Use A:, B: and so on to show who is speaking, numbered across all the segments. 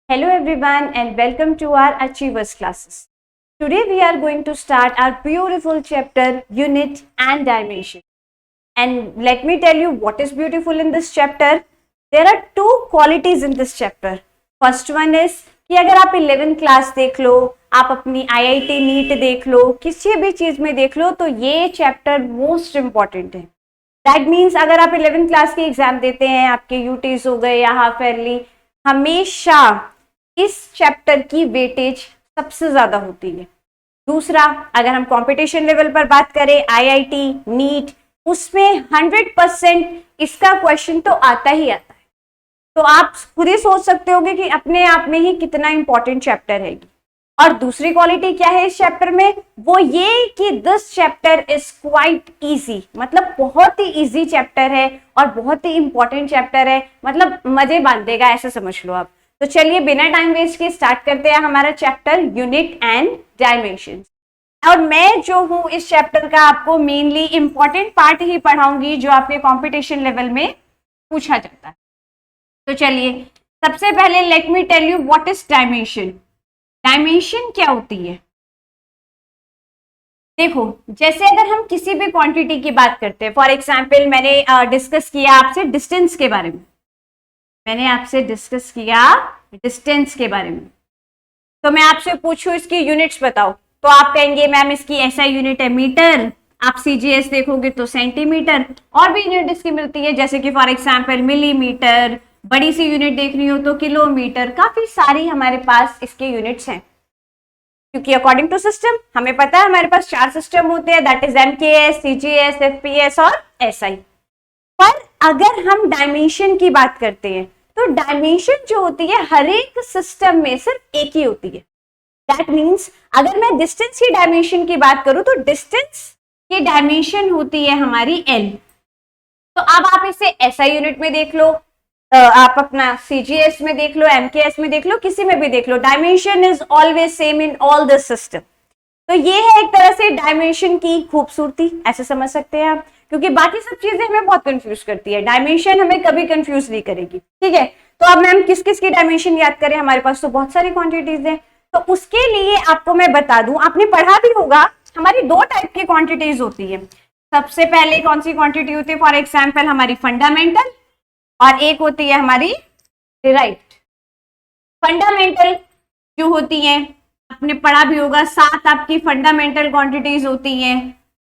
A: Hello everyone and welcome to our Achievers classes. Today we are going to start our beautiful chapter Unit and Dimension. And let me tell you what is beautiful in this chapter. There are two qualities in this chapter. First one is कि अगर आप 11th class देख लो, आप अपनी IIT NEET देख लो, किसी भी चीज में देख लो तो ये चैप्टर मोस्ट इंपॉर्टेंट है. दैट मीन्स अगर आप 11th क्लास के एग्जाम देते हैं, आपके यूटीज हो गए या हाफ ईयरली, हमेशा इस चैप्टर की वेटेज सबसे ज्यादा होती है. दूसरा, अगर हम कंपटीशन लेवल पर बात करें, आईआईटी नीट, उसमें 100% इसका क्वेश्चन तो आता ही आता है. तो आप खुद ही सोच सकते होंगे कि अपने आप में ही कितना इंपॉर्टेंट चैप्टर है. और दूसरी क्वालिटी क्या है इस चैप्टर में, वो ये कि this chapter is quite easy, मतलब बहुत ही इजी चैप्टर है और बहुत ही इंपॉर्टेंट चैप्टर है, मतलब मजे बांध देगा, ऐसे समझ लो आप. तो चलिए बिना टाइम वेस्ट के स्टार्ट करते हैं हमारा चैप्टर यूनिट एंड डायमेंशन. और मैं जो हूं इस चैप्टर का आपको मेनली इंपॉर्टेंट पार्ट ही पढ़ाऊंगी जो आपके कंपटीशन लेवल में पूछा जाता है. तो चलिए सबसे पहले let me tell you what is dimension. Dimension क्या होती है? देखो, जैसे अगर हम किसी भी क्वांटिटी की बात करते हैं, फॉर एग्जांपल मैंने डिस्कस किया आपसे डिस्टेंस के बारे में, डिस्टेंस के बारे में, तो मैं आपसे पूछूं इसकी यूनिट्स बताओ, तो आप कहेंगे मैम इसकी ऐसा यूनिट है मीटर, आप सीजीएस देखोगे तो सेंटीमीटर, और भी यूनिट इसकी मिलती है जैसे कि फॉर एग्जांपल मिलीमीटर, बड़ी सी यूनिट देखनी हो तो किलोमीटर, काफी सारी हमारे पास इसके यूनिट्स हैं. क्योंकि अकॉर्डिंग टू सिस्टम हमें पता है हमारे पास 4 सिस्टम होते हैं, that is MKS, CGS, FPS और एसआई. पर अगर हम डायमेंशन की बात करते हैं तो डायमेंशन जो होती है हर एक सिस्टम में सिर्फ एक ही होती है. दैट मीन्स अगर मैं डिस्टेंस की डायमेंशन की बात करूं तो डिस्टेंस की डायमेंशन होती है हमारी एल. तो अब आप इसे एसआई यूनिट में देख लो, आप अपना सीजीएस में देख लो, एमकेएस में देख लो, किसी में भी देख लो, dimension is always same in all the system. तो ये है एक तरह से डायमेंशन की खूबसूरती, ऐसे समझ सकते हैं आप, क्योंकि बाकी सब चीजें हमें बहुत कंफ्यूज करती है, डायमेंशन हमें कभी कंफ्यूज नहीं करेगी. ठीक है, तो अब मैम किस किस की डायमेंशन याद करें, हमारे पास तो बहुत सारी क्वांटिटीज हैं. तो उसके लिए आपको मैं बता दूं, आपने पढ़ा भी होगा, हमारी 2 टाइप की क्वांटिटीज होती है. सबसे पहले कौन सी क्वांटिटी होती है, फॉर एग्जाम्पल हमारी फंडामेंटल, और एक होती है हमारी डिराइव्ड. फंडामेंटल जो होती है आपने पढ़ा भी होगा, 7 आपकी फंडामेंटल क्वांटिटीज होती हैं,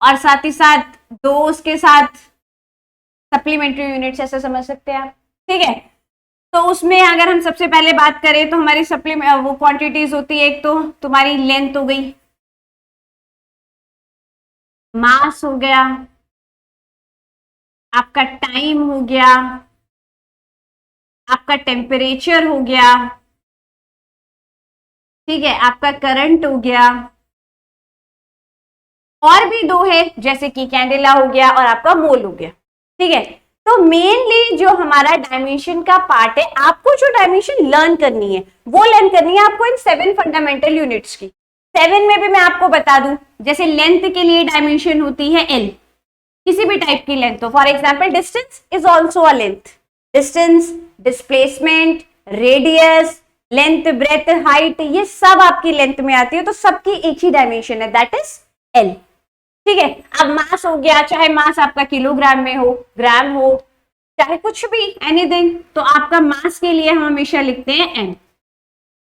A: और साथ ही साथ 2 उसके साथ सप्लीमेंट्री यूनिट्स, ऐसा समझ सकते हैं आप. ठीक है, तो उसमें अगर हम सबसे पहले बात करें तो हमारी वो क्वांटिटीज होती है, एक तो तुम्हारी लेंथ हो गई, मास हो गया, आपका टाइम हो गया, आपका टेम्परेचर हो गया, ठीक है, आपका करंट हो गया, और भी 2 है जैसे कि कैंडेला हो गया और आपका मोल हो गया. ठीक है, तो मेनली जो हमारा डायमेंशन का पार्ट है, आपको जो डायमेंशन लर्न करनी है वो लर्न करनी है आपको इन 7 फंडामेंटल यूनिट्स की. 7 में भी मैं आपको बता दूं, जैसे लेंथ के लिए डायमेंशन होती है एल, किसी भी टाइप की लेंथ हो, for example distance is also a length. Distance, displacement, radius, length, breadth, height, ये सब आपकी लेंथ में आती है, तो सबकी एक ही डायमेंशन है, दैट इज एल. ठीक है, अब मास हो गया, चाहे मास आपका किलोग्राम में हो, ग्राम हो, चाहे कुछ भी एनीथिंग, तो आपका मास के लिए हम हमेशा लिखते हैं एम.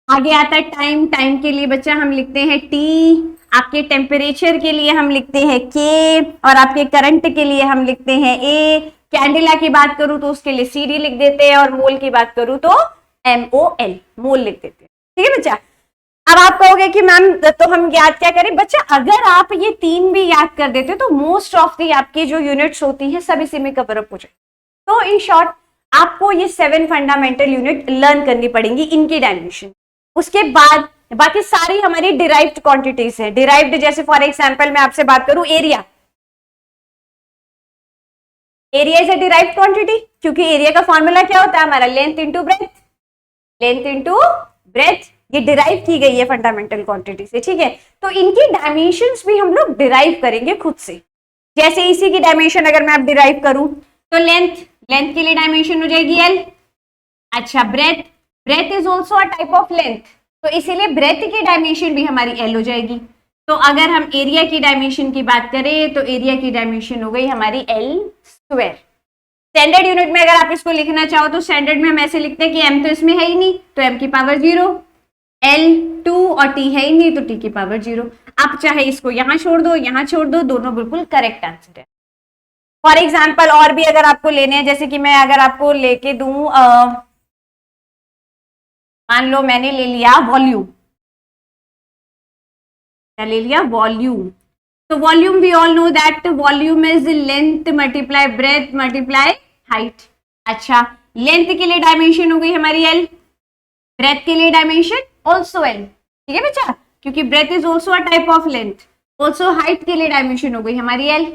A: आगे आता है टाइम, टाइम के लिए बच्चा हम लिखते हैं टी, आपके टेम्परेचर के लिए हम लिखते हैं के, और आपके करंट के लिए हम लिखते हैं ए. कैंडेला की बात करूं तो उसके लिए सी डी लिख देते हैं, और मोल की बात करूं तो MOL, मोल लिख देते हैं. ठीक है बच्चा, अब आप कहोगे कि मैम तो हम याद क्या करें. बच्चा अगर आप ये 3 भी याद कर देते तो मोस्ट ऑफ दी आपकी जो यूनिट्स होती हैं सब इसी में कवर अप हो जाए. तो इन शॉर्ट आपको ये 7 फंडामेंटल यूनिट लर्न करनी पड़ेंगी, इनकी डायमेंशन. उसके बाद बाकी सारी हमारी डिराइव्ड क्वांटिटीज है. डिराइव्ड जैसे फॉर एग्जांपल मैं आपसे बात करूं area, area is a derived quantity, क्योंकि एरिया का फॉर्मूला क्या होता है हमारा, length into breadth, length into breadth, ये डिराइव की गई है फंडामेंटल क्वांटिटी से. ठीक है, तो इनकी डायमेंशंस भी हम लोग डिराइव करेंगे खुद से. जैसे इसी की डायमेंशन अगर मैं आप डिराइव करूं तो लेंथ, लेंथ के लिए डायमेंशन हो जाएगी एल. अच्छा, breadth, breadth is also a type of length, तो इसीलिए ब्रेथ की डायमेंशन भी हमारी एल हो जाएगी। तो अगर हम एरिया की डायमेंशन की बात करें तो एरिया की डायमेंशन हो गई हमारी एल स्क्वायर। स्टैंडर्ड यूनिट में अगर आप इसको लिखना चाहो तो स्टैंडर्ड में हम ऐसे लिखते हैं कि m तो इसमें है ही नहीं तो m की पावर 0, L2 और t है ही नहीं तो t की पावर 0। आप चाहे इसको यहां छोड़ दो यहां छोड़ दो, दोनों बिल्कुल करेक्ट आंसर है। फॉर एग्जाम्पल और भी अगर आपको लेने हैं, जैसे कि मैं अगर आपको लेके दूं, मान लो मैंने ले लिया वॉल्यूम, क्या ले लिया? वॉल्यूम। तो volume we all know that volume is length multiply breath multiply height. अच्छा, लेंथ के लिए डायमेंशन हो गई हमारी एल, ब्रेथ के लिए डायमेंशन ऑल्सो एल, ठीक है बच्चा, क्योंकि breadth is also a type of length. Also height के लिए डायमेंशन हो गई हमारी एल।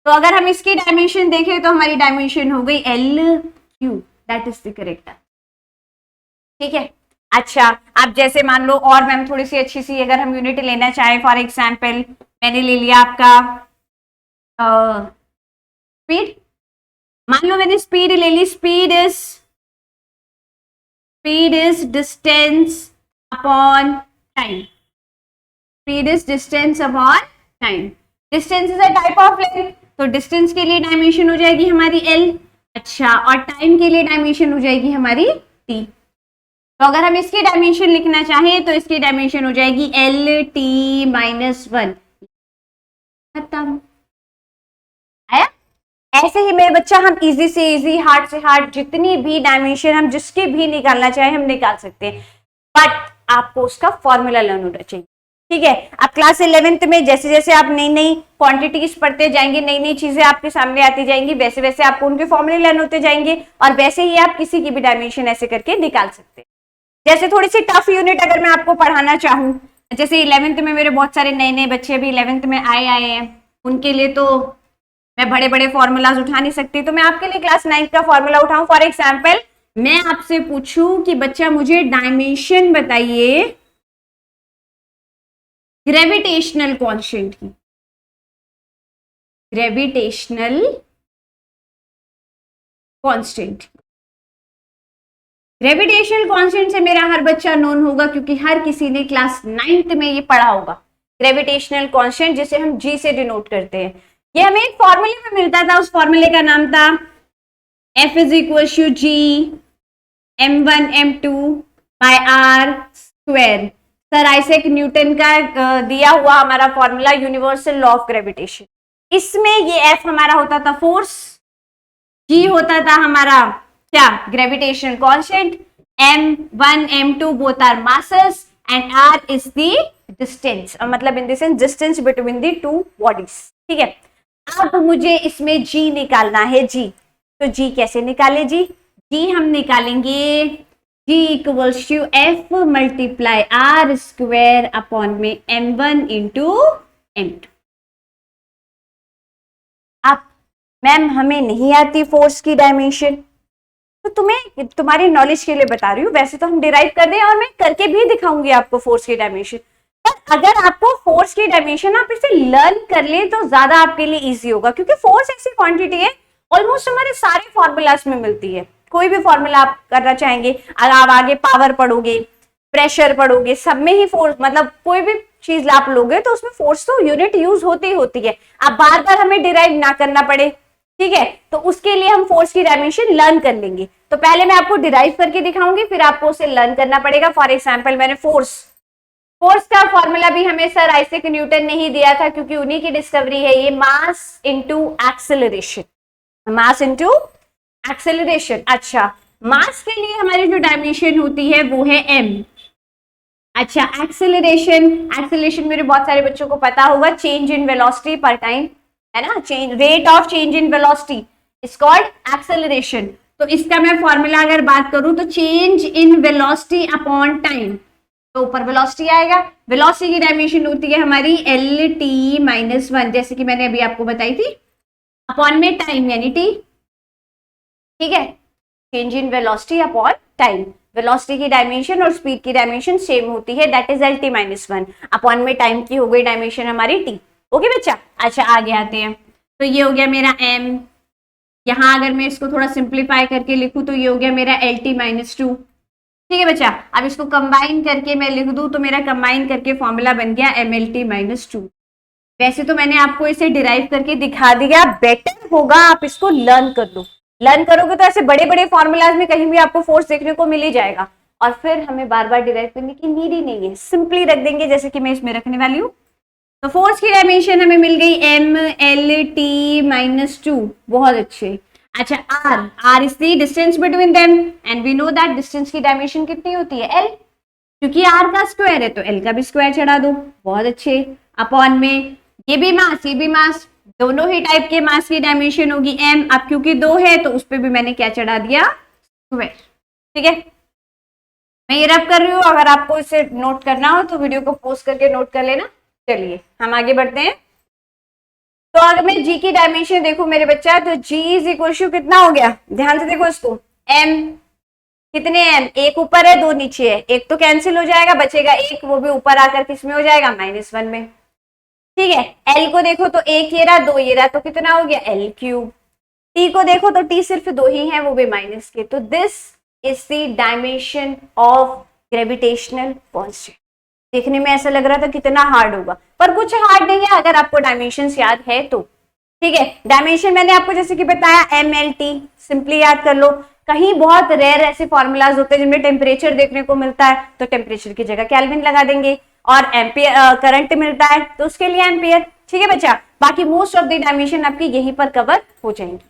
A: तो अगर हम इसकी डायमेंशन देखें तो हमारी डायमेंशन हो गई L Q, that is the correct, ठीक है। अच्छा, आप जैसे मान लो और मैम थोड़ी सी अच्छी सी अगर हम यूनिट लेना चाहें, फॉर एग्जाम्पल मैंने ले लिया आपका स्पीड, मान लो मैंने स्पीड ले ली, speed is distance upon time, speed is distance upon time. Distance is a type of length, तो डिस्टेंस के लिए डायमेंशन हो जाएगी हमारी एल। अच्छा, और टाइम के लिए डायमेंशन हो जाएगी हमारी टी। तो अगर हम इसकी डायमेंशन लिखना चाहें तो इसकी डायमेंशन हो जाएगी एल टी माइनस 1, खत्म। आया? ऐसे ही मेरे बच्चा हम इजी से इजी, हार्ड से हार्ड, जितनी भी डायमेंशन हम जिसके भी निकालना चाहे हम निकाल सकते हैं, बट आपको उसका फॉर्मूला लर्न होना चाहिए, ठीक है। आप क्लास 11th में जैसे जैसे आप नई नई क्वांटिटीज पढ़ते जाएंगे, नई नई चीजें आपके सामने आती जाएंगी, वैसे वैसे आपको उनके फॉर्मूले लर्न होते जाएंगे और वैसे ही आप किसी की भी डायमेंशन ऐसे करके निकाल सकते हैं। जैसे थोड़ी सी टफ यूनिट अगर मैं आपको पढ़ाना चाहूँ, जैसे 11th में मेरे बहुत सारे नए नए बच्चे भी 11th में आए हैं, उनके लिए तो मैं बड़े बड़े फॉर्मूलाज उठा नहीं सकती, तो मैं आपके लिए क्लास 9 का फॉर्मूला उठाऊं। फॉर एग्जाम्पल मैं आपसे पूछूं कि बच्चा मुझे डायमेंशन बताइए ग्रेविटेशनल कांस्टेंट की, ग्रेविटेशनल कांस्टेंट। ग्रेविटेशनल कांस्टेंट से मेरा हर बच्चा नोन होगा क्योंकि हर किसी ने क्लास 9th में ये पढ़ा होगा। ग्रेविटेशनल कांस्टेंट जिसे हम जी से डिनोट करते हैं, ये हमें एक फॉर्मूले में मिलता था, उस फॉर्मूले का नाम था F is equal to G m1 m2 by R square. Sir Isaac Newton का दिया हुआ हमारा formula universal law of gravitation. इसमें ये F हमारा होता था फोर्स, G होता था हमारा क्या? Gravitational constant, m1 m2 both are masses and r is the distance, मतलब in the sense distance between the two bodies, ठीक है। अब मुझे इसमें G निकालना है, G, तो G कैसे निकाले? G हम निकालेंगे G equals to F multiply R square upon में m1 इंटू m2। अब मैम हमें नहीं आती फोर्स की डायमेंशन, तो तुम्हें तुम्हारी नॉलेज के लिए बता रही हूँ, वैसे तो हम डिराइव कर रहे हैं और मैं करके भी दिखाऊंगी आपको फोर्स की डायमेंशन, पर अगर आपको फोर्स की डायमेंशन आप इसे लर्न कर ले तो ज्यादा आपके लिए इजी होगा, क्योंकि फोर्स ऐसी क्वांटिटी है ऑलमोस्ट हमारे सारे फॉर्मूलाज में मिलती है। कोई भी फॉर्मूला आप करना चाहेंगे, अगर आप आगे पावर पढ़ोगे, प्रेशर पढ़ोगे, सब में ही फोर्स, मतलब कोई भी चीज आप लोगे तो उसमें फोर्स तो यूनिट यूज होती ही होती है। आप बार बार हमें डिराइव ना करना पड़े, ठीक है, तो उसके लिए हम फोर्स की डायमेंशन लर्न कर लेंगे। तो पहले मैं आपको डिराइव करके दिखाऊंगी, फिर आपको उसे लर्न करना पड़ेगा। फॉर एग्जाम्पल मैंने फोर्स का फॉर्मूला भी हमें सर आइजैक न्यूटन ने ही दिया था, क्योंकि उन्हीं की डिस्कवरी है ये, mass into acceleration, mass into acceleration. अच्छा, मास के लिए हमारी जो डायमेंशन होती है वो है m। अच्छा, एक्सेलरेशन मेरे बहुत सारे बच्चों को पता होगा, चेंज इन वेलोसिटी पर टाइम, है ना, rate of change in velocity is called acceleration. तो इसका मैं फॉर्मूला अगर बात करूं तो change in velocity upon time, तो ऊपर वेलोसिटी आएगा, वेलोसिटी की डायमेंशन होती है हमारी एल टी माइनस 1, जैसे कि मैंने अभी आपको बताई थी, अपॉन में टाइम यानी टी, ठीक है, change in velocity upon time. Velocity की डायमेंशन और स्पीड की डायमेंशन सेम होती है, that is L T minus 1, upon में टाइम की हो गई डायमेंशन हमारी टी। ओके बच्चा, अच्छा आगे आते हैं, तो ये हो गया मेरा m, यहां अगर मैं इसको थोड़ा सिंप्लीफाई करके लिखूं तो ये हो गया मेरा एल टी माइनस 2, ठीक है बच्चा, अब इसको कंबाइन करके मैं लिख दूं तो मेरा कंबाइन करके फॉर्मूला बन गया MLT-2। वैसे तो मैंने आपको इसे डिराइव करके दिखा दिया, बेटर होगा आप इसको लर्न कर लो। लर्न करोगे तो ऐसे बड़े बड़े फॉर्मूलाज में कहीं भी आपको फोर्स देखने को मिल ही जाएगा, और फिर हमें बार बार डिराइव करने की नीड ही नहीं है, सिंपली रख देंगे जैसे कि मैं इसमें रखने वाली हूँ। तो फोर्स की डायमेंशन हमें मिल गई MLT-2। बहुत अच्छे। अच्छा, R is the distance between them and we know that distance की डायमेंशन कितनी होती है L, क्योंकि R का स्क्वायर है तो L का भी स्क्वायर चढ़ा दो। बहुत अच्छे। अपॉन में ये भी मास, ये भी मास, दोनों ही टाइप के मास की डायमेंशन होगी M। अब क्योंकि 2 है तो उस पर भी मैंने क्या चढ़ा दिया, स्क्वायर। ठीक है, मैं ये रब कर रही हूँ, अगर आपको इसे नोट करना हो तो वीडियो को पॉज करके नोट कर लेना। चलिए हम आगे बढ़ते हैं। तो अगर मैं G की डायमेंशन देखूं मेरे बच्चा, तो G इज इक्वल टू कितना हो गया, ध्यान से देखो इसको, M कितने M, एक ऊपर है 2 नीचे है, एक तो कैंसिल हो जाएगा, बचेगा एक, वो भी ऊपर आकर किसमें हो जाएगा, -1 में। ठीक है, L को देखो तो एक ये रहा 2 ये रहा, तो कितना हो गया L3। T को देखो तो T सिर्फ 2 ही है, वो भी माइनस के। तो this is the dimension of gravitational constant. देखने में ऐसा लग रहा था कितना हार्ड होगा, पर कुछ हार्ड नहीं है अगर आपको डायमेंशंस याद है तो। ठीक है, डायमेंशन मैंने आपको जैसे कि बताया MLT, सिंपली याद कर लो। कहीं बहुत रेयर ऐसे फॉर्मूलाज होते हैं जिनमें टेम्परेचर देखने को मिलता है तो टेम्परेचर की जगह केल्विन लगा देंगे, और एम्पियर करंट मिलता है तो उसके लिए एम्पियर। ठीक है बच्चा, बाकी मोस्ट ऑफ द डायमेंशन आपकी यहीं पर कवर हो जाएंगे।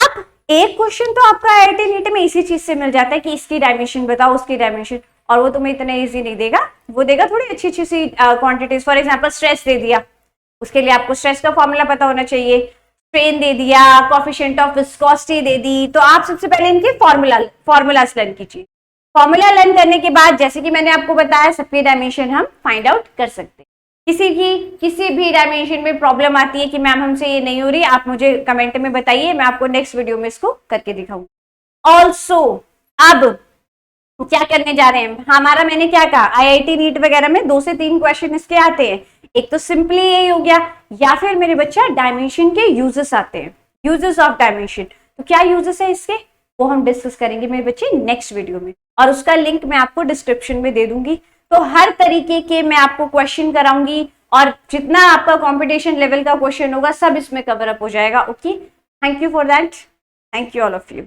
A: अब एक क्वेश्चन तो आपका IIT नीट में इसी चीज से मिल जाता है कि इसकी डायमेंशन बताओ, उसकी डायमेंशन, और वो तुम्हें इतना इजी नहीं देगा, वो देगा थोड़ी अच्छी अच्छी सी क्वांटिटीज। फॉर एग्जांपल स्ट्रेस दे दिया, उसके लिए आपको स्ट्रेस का फॉर्मूला पता होना चाहिए। स्ट्रेन दे दिया, कोएफिशिएंट ऑफ विस्कोसिटी दे दी, तो आप सबसे पहले इनके फॉर्मूलाज लर्न कीजिए। फॉर्मूला लर्न करने के बाद जैसे कि मैंने आपको बताया सबकी डायमेंशन हम फाइंड आउट कर सकते हैं। किसी भी डायमेंशन में प्रॉब्लम आती है कि मैम हमसे ये नहीं हो रही, आप मुझे कमेंट में बताइए, मैं आपको नेक्स्ट वीडियो में इसको करके दिखाऊंगी। ऑल्सो अब क्या करने जा रहे हैं हमारा, मैंने क्या कहा, IIT नीट वगैरह में 2 से 3 क्वेश्चन इसके आते हैं। एक तो सिंपली यही हो गया, या फिर मेरे बच्चा डायमेंशन के यूजेस आते हैं, यूजेस ऑफ डायमेंशन। तो क्या यूजेस है इसके, वो हम डिस्कस करेंगे मेरे बच्चे नेक्स्ट वीडियो में, और उसका लिंक मैं आपको डिस्क्रिप्शन में दे दूंगी। तो हर तरीके के मैं आपको क्वेश्चन कराऊंगी, और जितना आपका कंपटीशन लेवल का क्वेश्चन होगा सब इसमें कवर अप हो जाएगा। Okay, thank you for that, thank you all of you.